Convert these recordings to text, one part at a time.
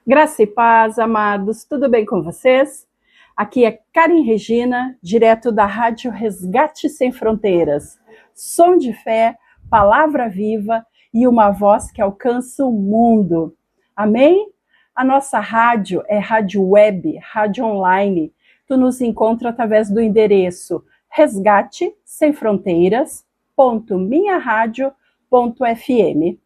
Graça e paz, amados, tudo bem com vocês? Aqui é Karen Regina, direto da Rádio Resgate Sem Fronteiras. Som de fé, palavra viva e uma voz que alcança o mundo. Amém? A nossa rádio é rádio web, rádio online. Tu nos encontra através do endereço resgatesemfronteiras.minharadio.fm.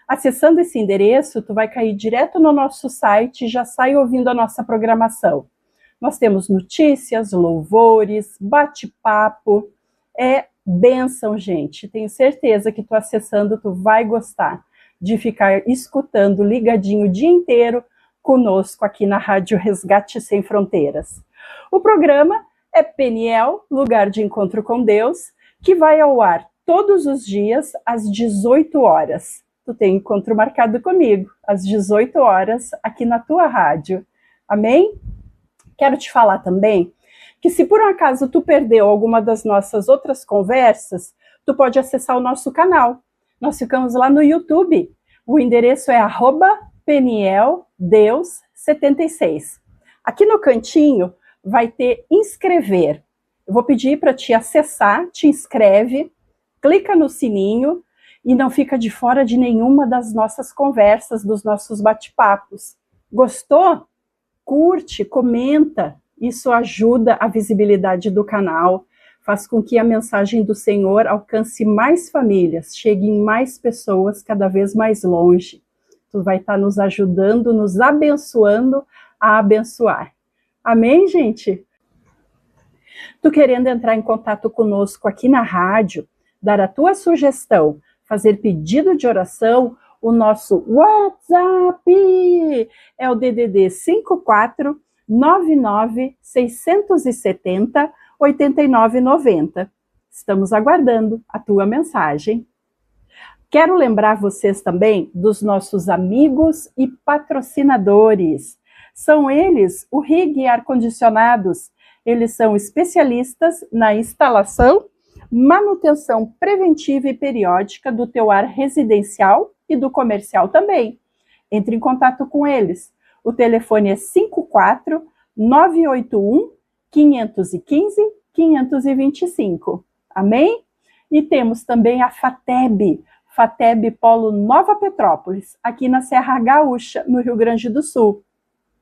Acessando esse endereço, tu vai cair direto no nosso site e já sai ouvindo a nossa programação. Nós temos notícias, louvores, bate-papo, é bênção, gente. Tenho certeza que tu acessando, tu vai gostar de ficar escutando ligadinho o dia inteiro conosco aqui na Rádio Resgate Sem Fronteiras. O programa é Peniel, Lugar de Encontro com Deus, que vai ao ar todos os dias às 18 horas. Tu tem encontro marcado comigo, às 18 horas, aqui na tua rádio. Amém? Quero te falar também que se por um acaso tu perdeu alguma das nossas outras conversas, tu pode acessar o nosso canal. Nós ficamos lá no YouTube. O endereço é @PenielDeus76. Aqui no cantinho vai ter inscrever. Eu vou pedir para te acessar, te inscreve, clica no sininho, e não fica de fora de nenhuma das nossas conversas, dos nossos bate-papos. Gostou? Curte, comenta. Isso ajuda a visibilidade do canal, faz com que a mensagem do Senhor alcance mais famílias, chegue em mais pessoas cada vez mais longe. Tu vai estar nos ajudando, nos abençoando a abençoar. Amém, gente? Tu querendo entrar em contato conosco aqui na rádio, dar a tua sugestão, fazer pedido de oração, o nosso WhatsApp é o DDD 54 99 670 8990. Estamos aguardando a tua mensagem. Quero lembrar vocês também dos nossos amigos e patrocinadores. São eles o RIG Ar-Condicionados. Eles são especialistas na instalação, manutenção preventiva e periódica do teu ar residencial e do comercial também. Entre em contato com eles. O telefone é 54 981 515 525. Amém? E temos também a FATEB Polo Nova Petrópolis, aqui na Serra Gaúcha, no Rio Grande do Sul.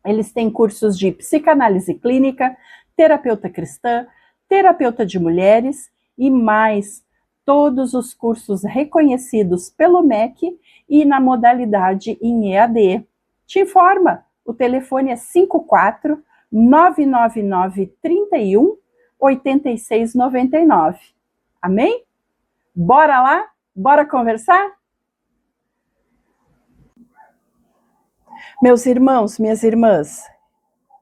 Eles têm cursos de psicanálise clínica, terapeuta cristã, terapeuta de mulheres, e mais, todos os cursos reconhecidos pelo MEC e na modalidade em EAD. Te informa, o telefone é 54 999 31 8699. Amém? Bora lá? Bora conversar? Meus irmãos, minhas irmãs,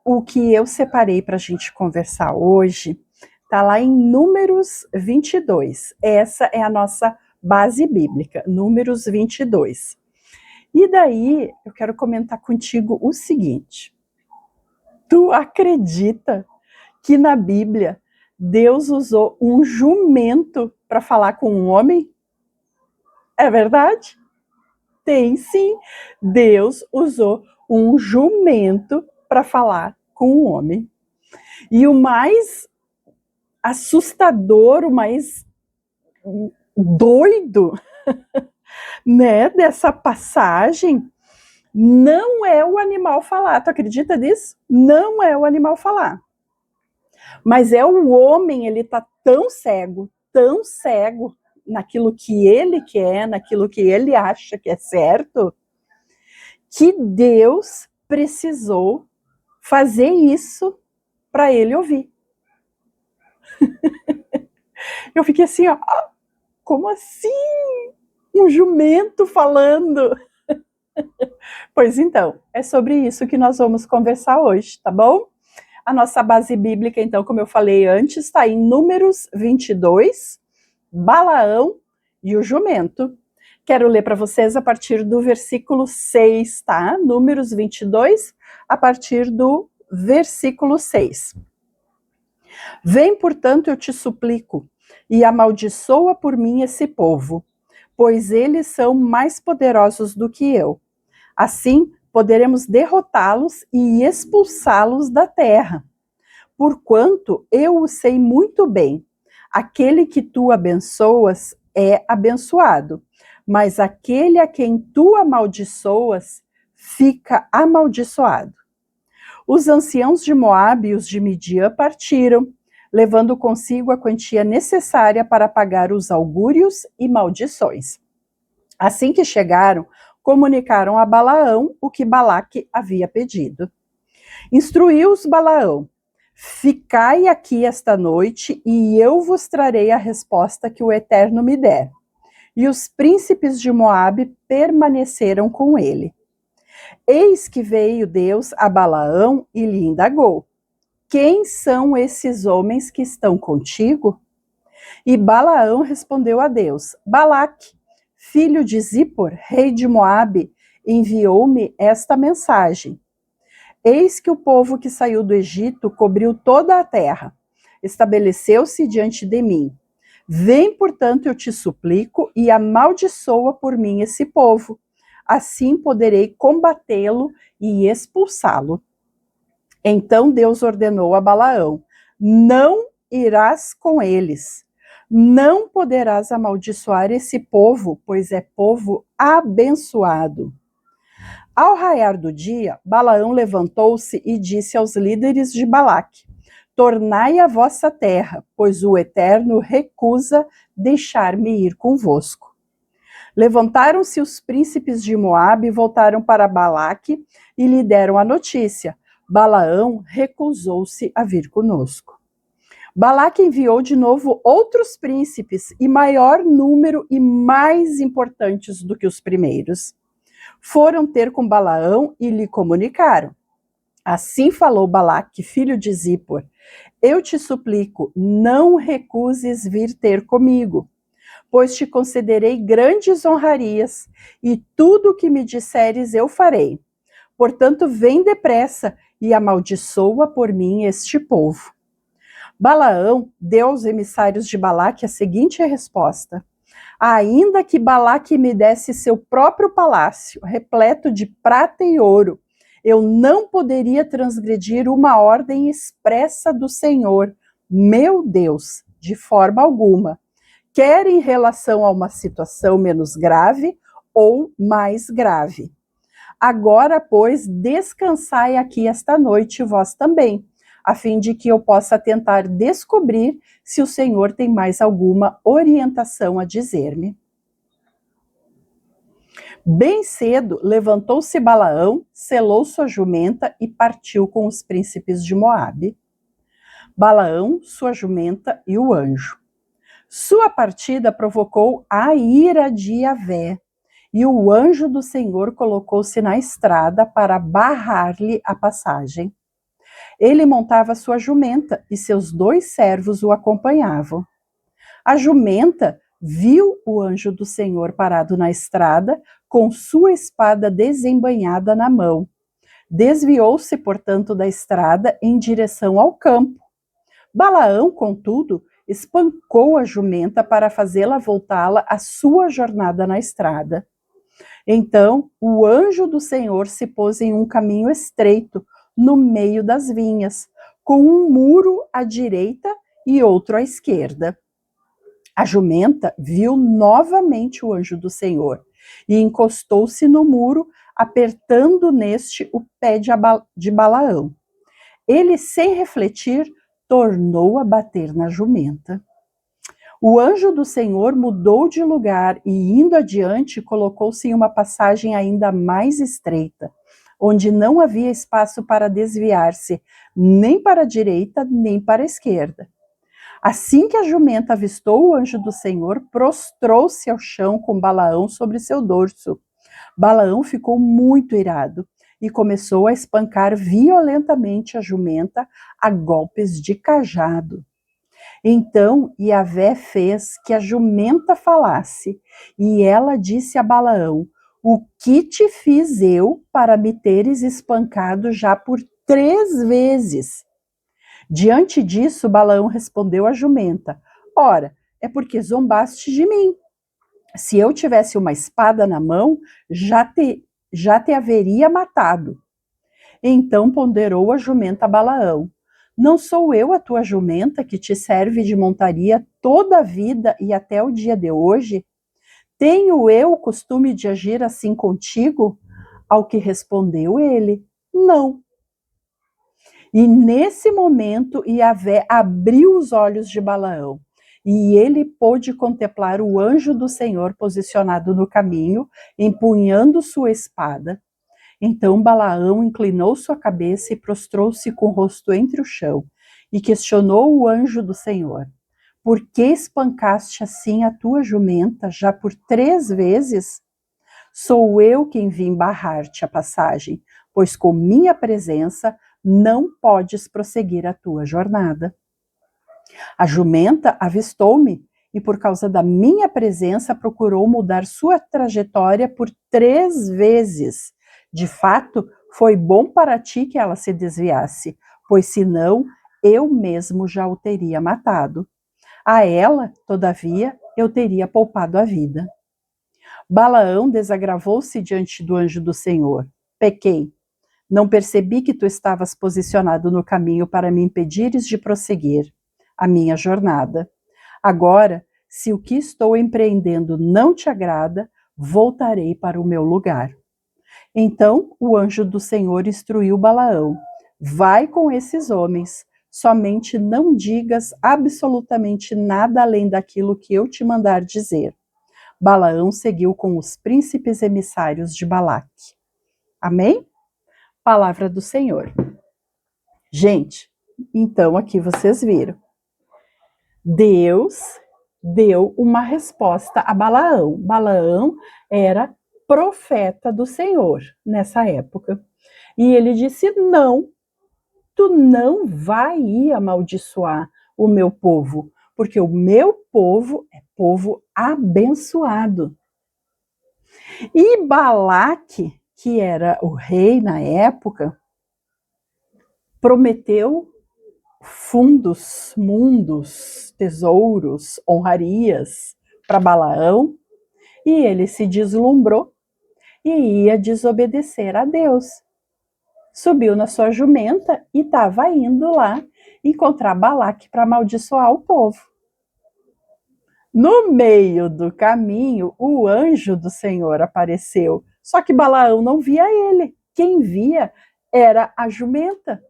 o que eu separei para a gente conversar hoje está lá em Números 22. Essa é a nossa base bíblica, Números 22. E daí, eu quero comentar contigo o seguinte. Tu acredita que na Bíblia Deus usou um jumento para falar com um homem? É verdade? Tem sim. Deus usou um jumento para falar com um homem. E o mais assustador, o mais doido, né, dessa passagem, não é o animal falar. Tu acredita nisso? Não é o animal falar. Mas é o homem, ele tá tão cego naquilo que ele quer, naquilo que ele acha que é certo, que Deus precisou fazer isso para ele ouvir. Eu fiquei assim, ó, como assim? Um jumento falando? Pois então, é sobre isso que nós vamos conversar hoje, tá bom? A nossa base bíblica, então, como eu falei antes, está em Números 22, Balaão e o jumento. Quero ler para vocês a partir do versículo 6, tá? Números 22, a partir do versículo 6. Vem, portanto, eu te suplico, e amaldiçoa por mim esse povo, pois eles são mais poderosos do que eu. Assim, poderemos derrotá-los e expulsá-los da terra. Porquanto eu o sei muito bem, aquele que tu abençoas é abençoado, mas aquele a quem tu amaldiçoas fica amaldiçoado. Os anciãos de Moabe e os de Midian partiram, levando consigo a quantia necessária para pagar os augúrios e maldições. Assim que chegaram, comunicaram a Balaão o que Balaque havia pedido. Instruiu-os Balaão: ficai aqui esta noite e eu vos trarei a resposta que o Eterno me der. E os príncipes de Moabe permaneceram com ele. Eis que veio Deus a Balaão e lhe indagou: quem são esses homens que estão contigo? E Balaão respondeu a Deus: Balaque, filho de Zippor, rei de Moabe, enviou-me esta mensagem. Eis que o povo que saiu do Egito cobriu toda a terra, estabeleceu-se diante de mim. Vem, portanto, eu te suplico, e amaldiçoa por mim esse povo. Assim poderei combatê-lo e expulsá-lo. Então Deus ordenou a Balaão: não irás com eles. Não poderás amaldiçoar esse povo, pois é povo abençoado. Ao raiar do dia, Balaão levantou-se e disse aos líderes de Balaque: tornai a vossa terra, pois o Eterno recusa deixar-me ir convosco. Levantaram-se os príncipes de Moabe e voltaram para Balaque e lhe deram a notícia: Balaão recusou-se a vir conosco. Balaque enviou de novo outros príncipes, em maior número e mais importantes do que os primeiros. Foram ter com Balaão e lhe comunicaram: assim falou Balaque, filho de Zippor: eu te suplico, não recuses vir ter comigo, pois te concederei grandes honrarias, e tudo o que me disseres eu farei. Portanto, vem depressa e amaldiçoa por mim este povo. Balaão deu aos emissários de Balaque a seguinte resposta: ainda que Balaque me desse seu próprio palácio, repleto de prata e ouro, eu não poderia transgredir uma ordem expressa do Senhor, meu Deus, de forma alguma, quer em relação a uma situação menos grave ou mais grave. Agora, pois, descansai aqui esta noite, vós também, a fim de que eu possa tentar descobrir se o Senhor tem mais alguma orientação a dizer-me. Bem cedo, levantou-se Balaão, selou sua jumenta e partiu com os príncipes de Moabe. Balaão, sua jumenta e o anjo. Sua partida provocou a ira de Yahvé, e o anjo do Senhor colocou-se na estrada para barrar-lhe a passagem. Ele montava sua jumenta e seus 2 servos o acompanhavam. A jumenta viu o anjo do Senhor parado na estrada, com sua espada desembainhada na mão. Desviou-se, portanto, da estrada em direção ao campo. Balaão, contudo, espancou a jumenta para fazê-la voltá-la à sua jornada na estrada. Então, o anjo do Senhor se pôs em um caminho estreito, no meio das vinhas, com um muro à direita e outro à esquerda. A jumenta viu novamente o anjo do Senhor e encostou-se no muro, apertando neste o pé de Balaão. Ele, sem refletir, tornou a bater na jumenta. O anjo do Senhor mudou de lugar e, indo adiante, colocou-se em uma passagem ainda mais estreita, onde não havia espaço para desviar-se, nem para a direita, nem para a esquerda. Assim que a jumenta avistou o anjo do Senhor, prostrou-se ao chão com Balaão sobre seu dorso. Balaão ficou muito irado e começou a espancar violentamente a jumenta a golpes de cajado. Então Yahvé fez que a jumenta falasse, e ela disse a Balaão: o que te fiz eu para me teres espancado já por 3 vezes? Diante disso, Balaão respondeu à jumenta: ora, é porque zombaste de mim. Se eu tivesse uma espada na mão, já já te haveria matado. Então ponderou a jumenta Balaão: não sou eu a tua jumenta que te serve de montaria toda a vida e até o dia de hoje? Tenho eu o costume de agir assim contigo? Ao que respondeu ele: não. E nesse momento Iavé abriu os olhos de Balaão, e ele pôde contemplar o anjo do Senhor posicionado no caminho, empunhando sua espada. Então Balaão inclinou sua cabeça e prostrou-se com o rosto entre o chão, e questionou o anjo do Senhor: por que espancaste assim a tua jumenta já por 3 vezes? Sou eu quem vim barrar-te a passagem, pois com minha presença não podes prosseguir a tua jornada. A jumenta avistou-me e, por causa da minha presença, procurou mudar sua trajetória por 3 vezes. De fato, foi bom para ti que ela se desviasse, pois senão eu mesmo já o teria matado. A ela, todavia, eu teria poupado a vida. Balaão desagravou-se diante do anjo do Senhor. Pequei. Não percebi que tu estavas posicionado no caminho para me impedires de prosseguir a minha jornada. Agora, se o que estou empreendendo não te agrada, voltarei para o meu lugar. Então o anjo do Senhor instruiu Balaão: vai com esses homens, somente não digas absolutamente nada além daquilo que eu te mandar dizer. Balaão seguiu com os príncipes emissários de Balaque. Amém? Palavra do Senhor. Gente, então aqui vocês viram. Deus deu uma resposta a Balaão. Balaão era profeta do Senhor nessa época. E ele disse: não, tu não vai ir amaldiçoar o meu povo, porque o meu povo é povo abençoado. E Balaque, que era o rei na época, prometeu fundos, mundos, tesouros, honrarias para Balaão, e ele se deslumbrou e ia desobedecer a Deus. Subiu na sua jumenta e estava indo lá encontrar Balaque para amaldiçoar o povo. No meio do caminho, o anjo do Senhor apareceu, só que Balaão não via ele. Quem via era a jumenta.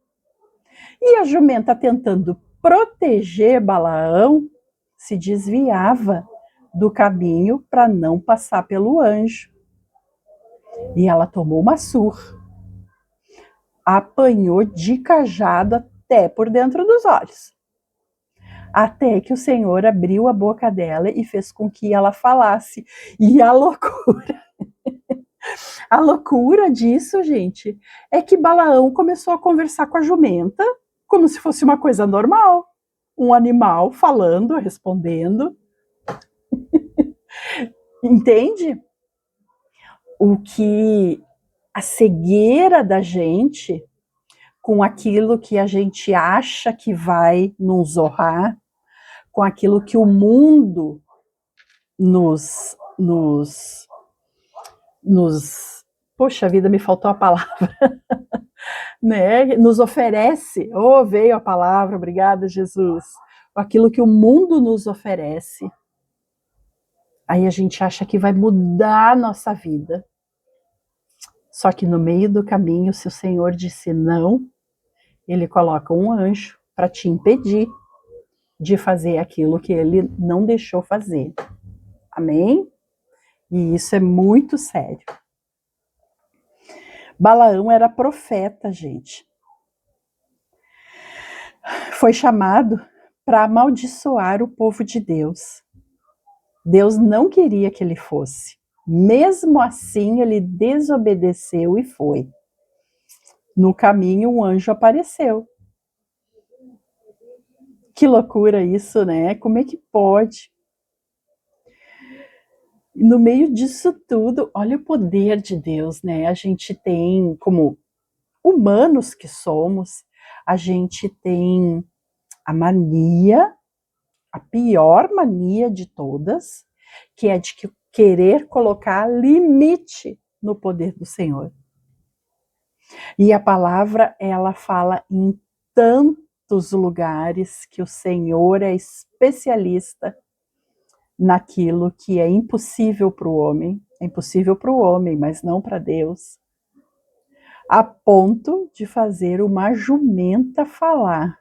E a jumenta, tentando proteger Balaão, se desviava do caminho para não passar pelo anjo. E ela tomou uma surra. Apanhou de cajado até por dentro dos olhos. Até que o Senhor abriu a boca dela e fez com que ela falasse. E a loucura disso, gente, é que Balaão começou a conversar com a jumenta como se fosse uma coisa normal. Um animal falando, respondendo. Entende? O que a cegueira da gente com aquilo que a gente acha que vai nos honrar, com aquilo que o mundo nos poxa vida, me faltou a palavra, né? Nos oferece, veio a palavra, obrigada, Jesus. Aquilo que o mundo nos oferece. Aí a gente acha que vai mudar a nossa vida. Só que no meio do caminho, se o Senhor disse não, ele coloca um anjo para te impedir de fazer aquilo que ele não deixou fazer. Amém? E isso é muito sério. Balaão era profeta, gente. Foi chamado para amaldiçoar o povo de Deus. Deus não queria que ele fosse. Mesmo assim, ele desobedeceu e foi. No caminho, um anjo apareceu. Que loucura isso, né? Como é que pode? No meio disso tudo, olha o poder de Deus, né? A gente tem, como humanos que somos, a gente tem a mania, a pior mania de todas, que é de querer colocar limite no poder do Senhor. E a palavra, ela fala em tantos lugares que o Senhor é especialista naquilo que é impossível para o homem. É impossível para o homem, mas não para Deus. A ponto de fazer uma jumenta falar.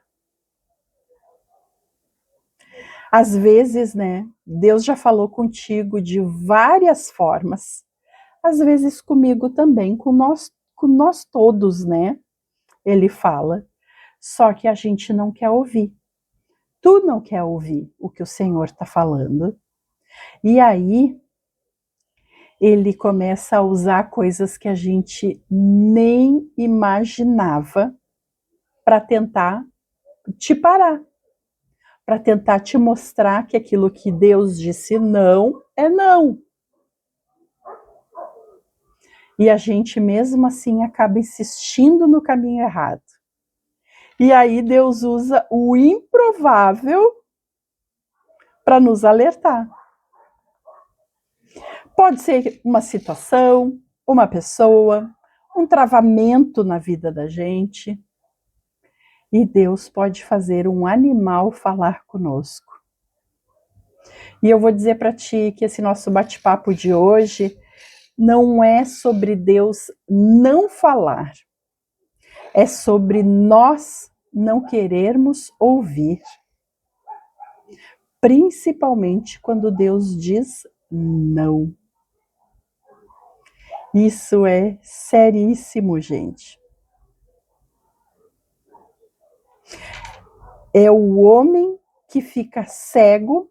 Às vezes, né, Deus já falou contigo de várias formas. Às vezes comigo também, com nós todos, né? Ele fala. Só que a gente não quer ouvir. Tu não quer ouvir o que o Senhor está falando. E aí, ele começa a usar coisas que a gente nem imaginava para tentar te parar. Para tentar te mostrar que aquilo que Deus disse não é não. E a gente mesmo assim acaba insistindo no caminho errado. E aí Deus usa o improvável para nos alertar. Pode ser uma situação, uma pessoa, um travamento na vida da gente. E Deus pode fazer um animal falar conosco. E eu vou dizer para ti que esse nosso bate-papo de hoje não é sobre Deus não falar. É sobre nós não querermos ouvir. Principalmente quando Deus diz não. Isso é seríssimo, gente. É o homem que fica cego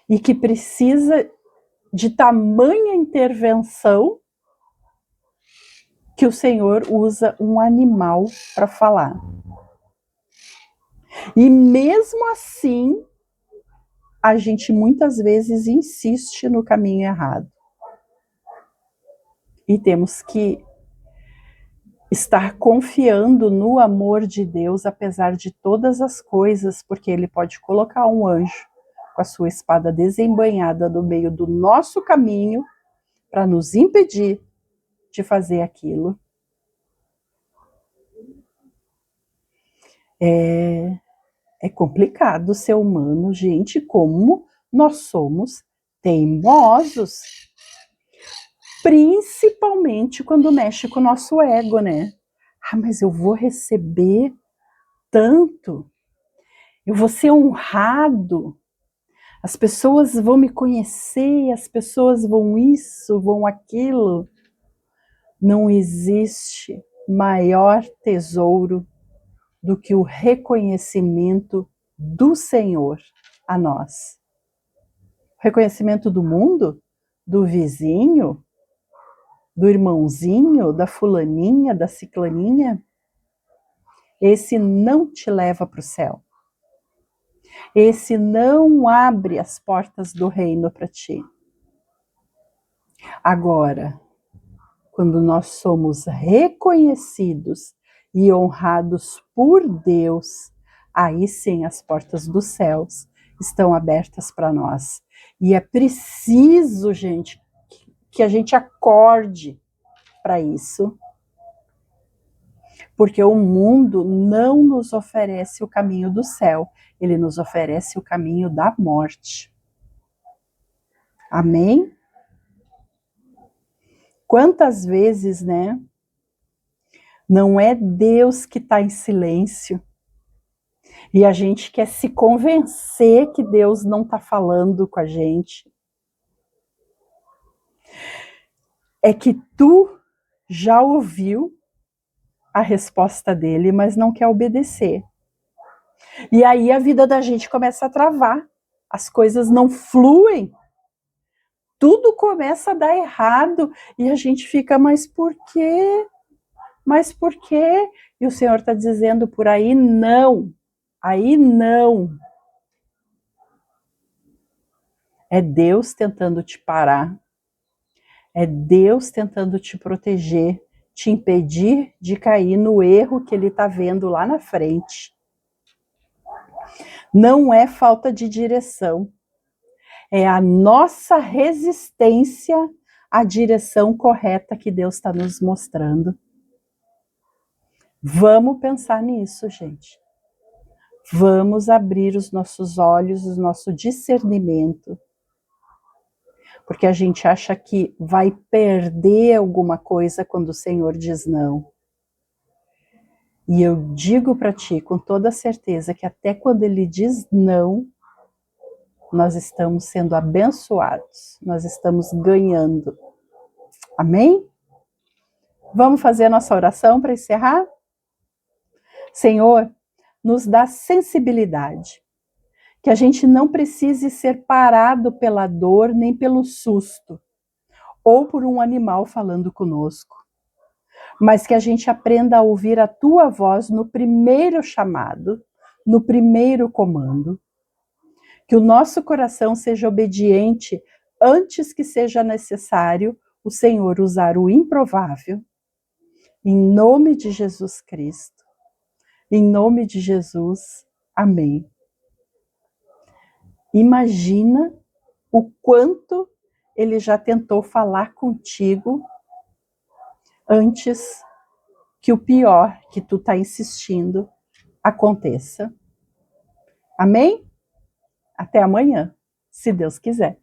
e que precisa de tamanha intervenção que o Senhor usa um animal para falar. E mesmo assim, a gente muitas vezes insiste no caminho errado. E temos que estar confiando no amor de Deus, apesar de todas as coisas, porque Ele pode colocar um anjo com a sua espada desembainhada no meio do nosso caminho para nos impedir de fazer aquilo. É complicado ser humano, gente, como nós somos teimosos. Principalmente quando mexe com o nosso ego, né? Ah, mas eu vou receber tanto, eu vou ser honrado, as pessoas vão me conhecer, as pessoas vão isso, vão aquilo. Não existe maior tesouro do que o reconhecimento do Senhor a nós. O reconhecimento do mundo, do vizinho, do irmãozinho, da fulaninha, da ciclaninha, esse não te leva para o céu. Esse não abre as portas do reino para ti. Agora, quando nós somos reconhecidos e honrados por Deus, aí sim as portas dos céus estão abertas para nós. E é preciso, gente, que a gente acorde para isso, porque o mundo não nos oferece o caminho do céu, ele nos oferece o caminho da morte. Amém? Quantas vezes, né? Não é Deus que está em silêncio e a gente quer se convencer que Deus não está falando com a gente. É que tu já ouviu a resposta dele, mas não quer obedecer. E aí a vida da gente começa a travar, as coisas não fluem, tudo começa a dar errado e a gente fica, mas por quê? Mas por quê? E o Senhor está dizendo por aí não, aí não. É Deus tentando te parar, é Deus tentando te proteger, te impedir de cair no erro que Ele está vendo lá na frente. Não é falta de direção, é a nossa resistência a direção correta que Deus está nos mostrando. Vamos pensar nisso, gente. Vamos abrir os nossos olhos, o nosso discernimento, porque a gente acha que vai perder alguma coisa quando o Senhor diz não. E eu digo para ti com toda certeza que até quando Ele diz não, nós estamos sendo abençoados, nós estamos ganhando. Amém? Vamos fazer a nossa oração para encerrar? Senhor, nos dá sensibilidade, que a gente não precise ser parado pela dor nem pelo susto, ou por um animal falando conosco, mas que a gente aprenda a ouvir a tua voz no primeiro chamado, no primeiro comando, que o nosso coração seja obediente antes que seja necessário o Senhor usar o improvável, em nome de Jesus Cristo. Em nome de Jesus, amém. Imagina o quanto Ele já tentou falar contigo antes que o pior que tu tá insistindo aconteça. Amém? Até amanhã, se Deus quiser.